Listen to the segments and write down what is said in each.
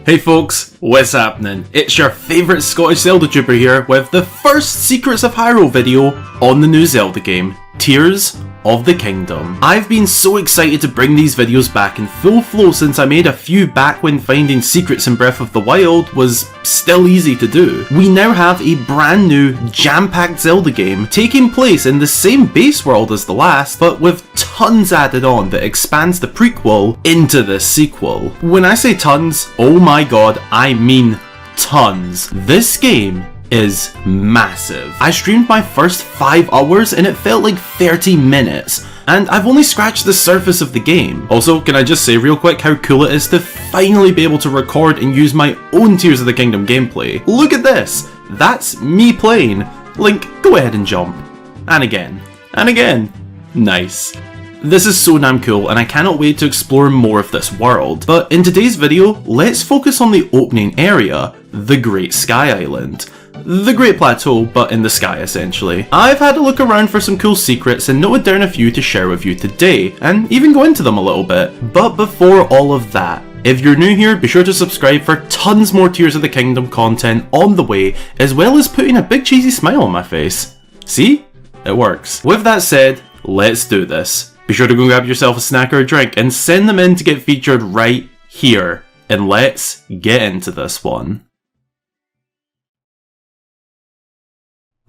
Hey folks, what's happening? It's your favourite Scottish Zelda tuber here with the first Secrets of Hyrule video on the new Zelda game, Tears of the Kingdom. I've been so excited to bring these videos back in full flow since I made a few back when finding secrets in Breath of the Wild was still easy to do. We now have a brand new, jam-packed Zelda game taking place in the same base world as the last, but with tons added on that expands the prequel into the sequel. When I say tons, oh my god, I mean tons. This game is massive. I streamed my first 5 hours and it felt like 30 minutes, and I've only scratched the surface of the game. Also, can I just say real quick how cool it is to finally be able to record and use my own Tears of the Kingdom gameplay. Look at this! That's me playing. Link, go ahead and jump. And again. And again. Nice. This is so damn cool and I cannot wait to explore more of this world. But in today's video, let's focus on the opening area, the Great Sky Island. The Great Plateau, but in the sky essentially. I've had a look around for some cool secrets and noted down a few to share with you today, and even go into them a little bit. But before all of that, if you're new here, be sure to subscribe for tons more Tears of the Kingdom content on the way, as well as putting a big cheesy smile on my face. See? It works. With that said, let's do this. Be sure to go grab yourself a snack or a drink and send them in to get featured right here. And let's get into this one.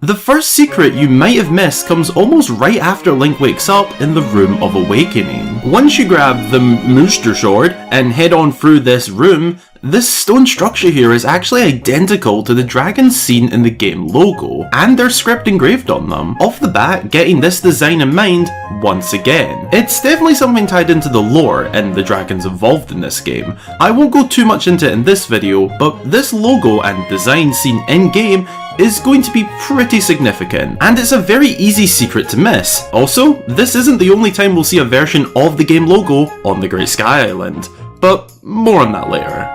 The first secret you might have missed comes almost right after Link wakes up in the Room of Awakening. Once you grab the Mooster Sword and head on through this room, this stone structure here is actually identical to the dragons seen in the game logo, and their script engraved on them. Off the bat, getting this design in mind once again. It's definitely something tied into the lore and the dragons involved in this game. I won't go too much into it in this video, but this logo and design seen in-game is going to be pretty significant, and it's a very easy secret to miss. Also, this isn't the only time we'll see a version of the game logo on the Great Sky Island, but more on that later.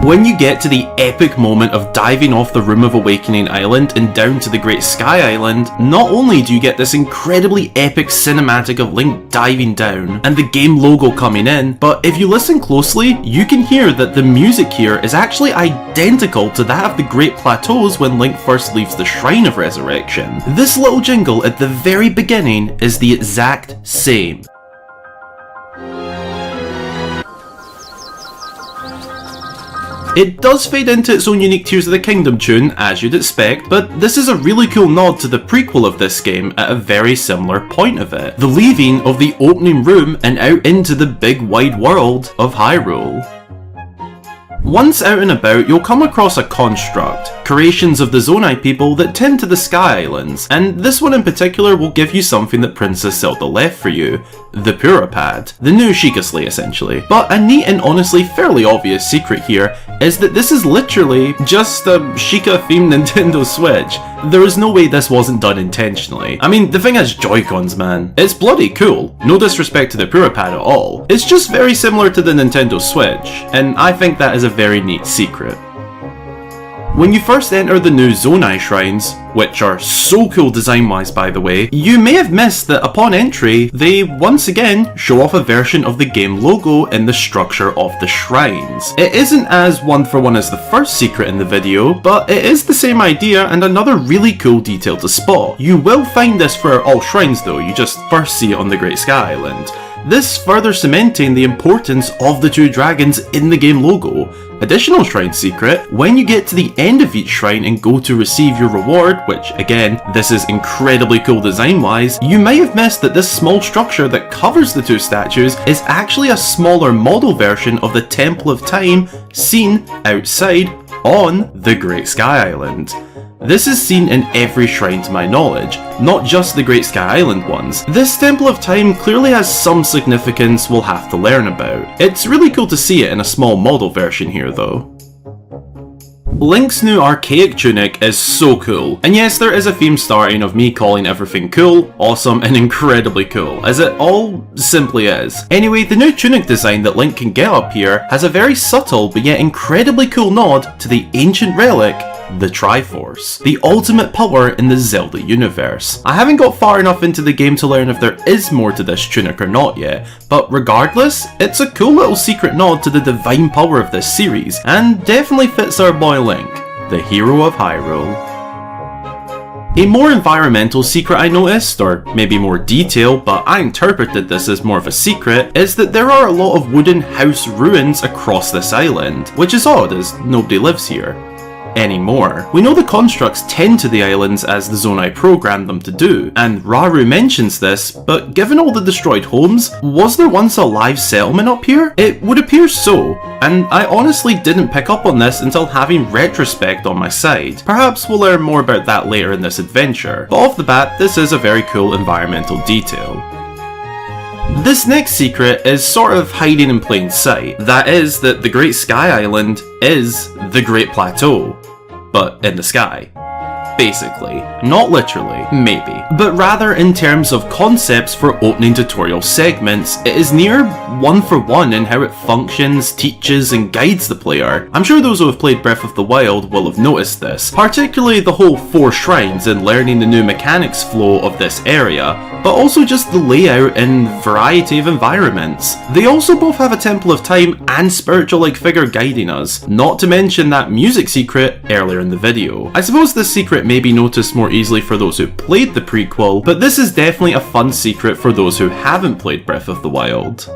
When you get to the epic moment of diving off the Room of Awakening Island and down to the Great Sky Island, not only do you get this incredibly epic cinematic of Link diving down and the game logo coming in, but if you listen closely, you can hear that the music here is actually identical to that of the Great Plateaus when Link first leaves the Shrine of Resurrection. This little jingle at the very beginning is the exact same. It does fade into its own unique Tears of the Kingdom tune, as you'd expect, but this is a really cool nod to the prequel of this game at a very similar point of it. The leaving of the opening room and out into the big wide world of Hyrule. Once out and about, you'll come across a construct, creations of the Zonai people that tend to the Sky Islands, and this one in particular will give you something that Princess Zelda left for you, the Purapad, the new Sheikah Slate essentially. But a neat and honestly fairly obvious secret here is that this is literally just a Sheikah themed Nintendo Switch. There is no way this wasn't done intentionally. I mean, the thing is Joy-Cons, man. It's bloody cool. No disrespect to the Purapad at all. It's just very similar to the Nintendo Switch, and I think that is a very neat secret. When you first enter the new Zonai shrines, which are so cool design-wise by the way, you may have missed that upon entry, they once again show off a version of the game logo in the structure of the shrines. It isn't as one for one as the first secret in the video, but it is the same idea and another really cool detail to spot. You will find this for all shrines though, you just first see it on the Great Sky Island. This further cementing the importance of the two dragons in the game logo. Additional shrine secret, when you get to the end of each shrine and go to receive your reward, which again, this is incredibly cool design wise, you might have missed that this small structure that covers the two statues is actually a smaller model version of the Temple of Time seen outside on the Great Sky Island. This is seen in every shrine to my knowledge, not just the Great Sky Island ones. This Temple of Time clearly has some significance we'll have to learn about. It's really cool to see it in a small model version here though. Link's new archaic tunic is so cool, and yes, there is a theme starting of me calling everything cool, awesome, and incredibly cool, as it all simply is. Anyway, the new tunic design that Link can get up here has a very subtle but yet incredibly cool nod to the ancient relic, the Triforce, the ultimate power in the Zelda universe. I haven't got far enough into the game to learn if there is more to this tunic or not yet, but regardless, it's a cool little secret nod to the divine power of this series, and definitely fits our boy Link, the hero of Hyrule. A more environmental secret I noticed, or maybe more detail, but I interpreted this as more of a secret, is that there are a lot of wooden house ruins across this island, which is odd as nobody lives here anymore. We know the constructs tend to the islands as the Zonai programmed them to do, and Rauru mentions this, but given all the destroyed homes, was there once a live settlement up here? It would appear so, and I honestly didn't pick up on this until having retrospect on my side. Perhaps we'll learn more about that later in this adventure, but off the bat, this is a very cool environmental detail. This next secret is sort of hiding in plain sight. That is that the Great Sky Island is the Great Plateau, but in the sky. Basically. Not literally, maybe, but rather in terms of concepts for opening tutorial segments, it is near one for one in how it functions, teaches, and guides the player. I'm sure those who have played Breath of the Wild will have noticed this, particularly the whole 4 shrines and learning the new mechanics flow of this area, but also just the layout and variety of environments. They also both have a Temple of Time and spiritual-like figure guiding us, not to mention that music secret earlier in the video. I suppose this secret may be noticed more easily for those who played the prequel, but this is definitely a fun secret for those who haven't played Breath of the Wild.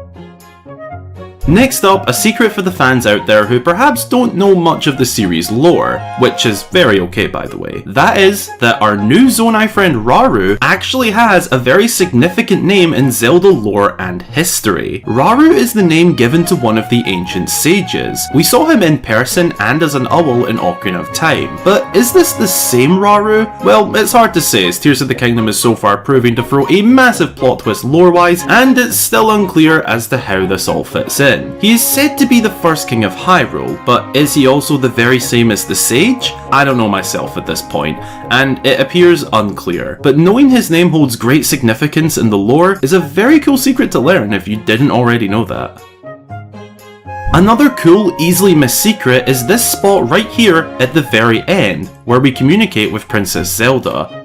Next up, a secret for the fans out there who perhaps don't know much of the series lore, which is very okay by the way. That is that our new Zonai friend Rauru actually has a very significant name in Zelda lore and history. Rauru is the name given to one of the ancient sages. We saw him in person and as an owl in Ocarina of Time, but is this the same Rauru? Well, it's hard to say as Tears of the Kingdom is so far proving to throw a massive plot twist lore-wise, and it's still unclear as to how this all fits in. He is said to be the first king of Hyrule, but is he also the very same as the sage? I don't know myself at this point, and it appears unclear. But knowing his name holds great significance in the lore is a very cool secret to learn if you didn't already know that. Another cool, easily missed secret is this spot right here at the very end, where we communicate with Princess Zelda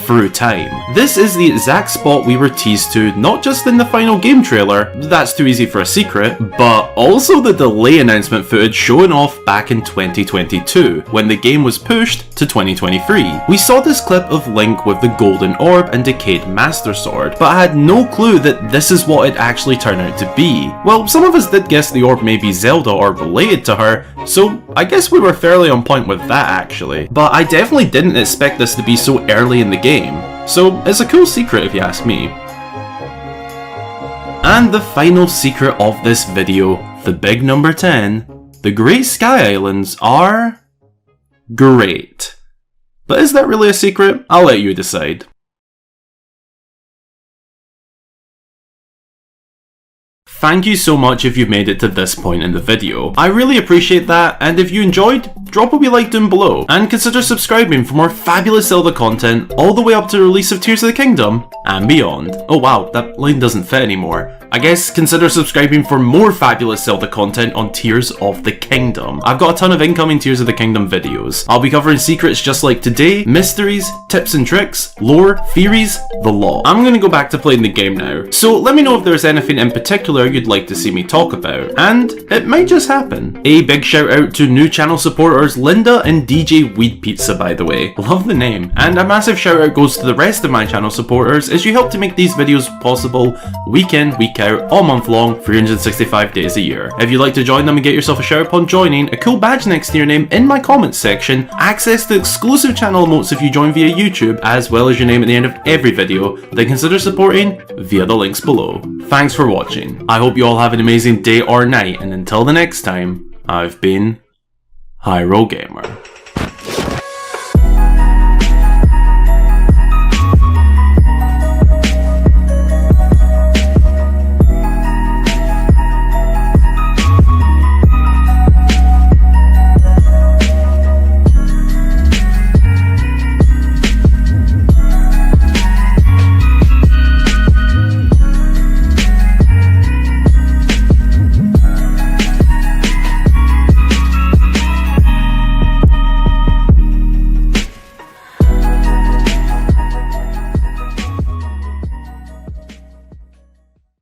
through time. This is the exact spot we were teased to, not just in the final game trailer, that's too easy for a secret, but also the delay announcement footage showing off back in 2022, when the game was pushed to 2023. We saw this clip of Link with the golden orb and decayed master sword, but I had no clue that this is what it actually turned out to be. Well, some of us did guess the orb may be Zelda or related to her, so I guess we were fairly on point with that actually. But I definitely didn't expect this to be so early in the game. So it's a cool secret if you ask me. And the final secret of this video, the big number 10, the Great Sky Islands are great. But is that really a secret? I'll let you decide. Thank you so much if you've made it to this point in the video. I really appreciate that, and if you enjoyed, drop a wee like down below, and consider subscribing for more fabulous Zelda content all the way up to the release of Tears of the Kingdom and beyond. Oh wow, that line doesn't fit anymore. I guess consider subscribing for more fabulous Zelda content on Tears of the Kingdom. I've got a ton of incoming Tears of the Kingdom videos. I'll be covering secrets just like today, mysteries, tips and tricks, lore, theories, the lot. I'm gonna go back to playing the game now, so let me know if there's anything in particular you'd like to see me talk about, and it might just happen. A big shout out to new channel supporters Linda and DJ Weed Pizza, by the way. Love the name. And a massive shout out goes to the rest of my channel supporters as you help to make these videos possible week in, week out, all month long, 365 days a year. If you'd like to join them and get yourself a shout out upon joining, a cool badge next to your name in my comments section, access to exclusive channel emotes if you join via YouTube, as well as your name at the end of every video, then consider supporting via the links below. Thanks for watching. I hope you all have an amazing day or night, and until the next time, I've been Hyrule Gamer.